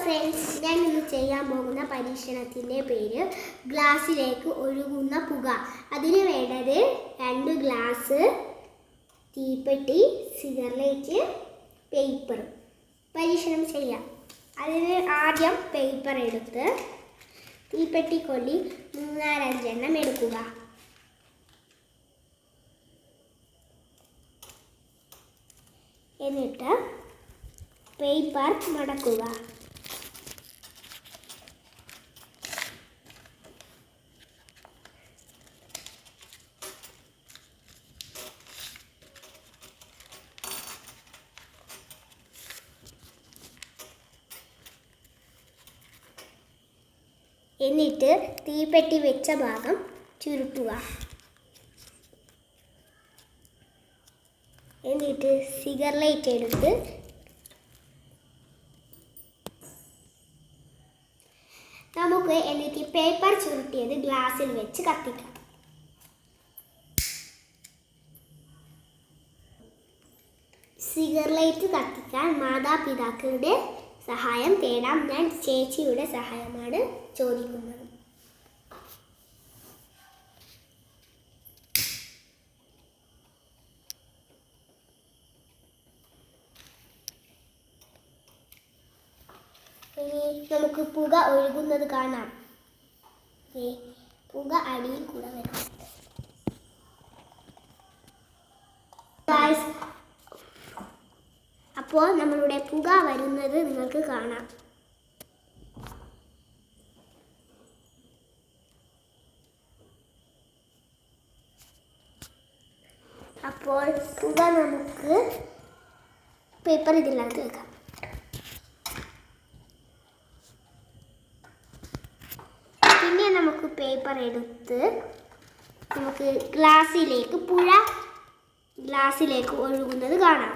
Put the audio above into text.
Friends, ഞാൻ ഇന്ന് ചെയ്യാൻ പോകുന്ന പരീക്ഷണത്തിൻ്റെ പേര് ഗ്ലാസ്സിലേക്ക് ഒഴുകുന്ന പുക. അതിന് വേണ്ടത് 2 ഗ്ലാസ്, തീപ്പെട്ടി, സിഗരറ്റ്, പേപ്പർ. പരീക്ഷണം ചെയ്യാം. അതിന് ആദ്യം പേപ്പർ എടുത്ത് തീപ്പെട്ടിക്കൊള്ളി 3-5 എണ്ണം എടുക്കുക. എന്നിട്ട് പേപ്പർ മടക്കുക. എന്നിട്ട് തീപ്പെട്ടി വെച്ച ഭാഗം ചുരുട്ടുക. എന്നിട്ട് സിഗരറ്റ് എടുത്ത് എന്നിട്ട് പേപ്പർ ചുരുട്ടിയത് ഗ്ലാസ്സിൽ വെച്ച് കത്തിക്കാം. സിഗരറ്റ് കത്തിക്കാൻ മാതാപിതാക്കളുടെ സഹായം തേടാം. ഞാൻ ചേച്ചിയുടെ സഹായമാണ് ചോദിക്കുന്നത്. ഇനി നമുക്ക് പുക ഒഴുകുന്നത് കാണാം. പുക അടിയിൽ കൂടെ വരുന്നുണ്ട്. അപ്പോൾ നമ്മളുടെ പുക വരുന്നത് നിങ്ങൾക്ക് കാണാം. അപ്പോൾ പുക നമുക്ക് പേപ്പർ ഇതിനകത്ത് വെക്കാം. പിന്നെ നമുക്ക് പേപ്പർ എടുത്ത് നമുക്ക് ഗ്ലാസ്സിലേക്ക് ഒഴുകുന്നത് കാണാം.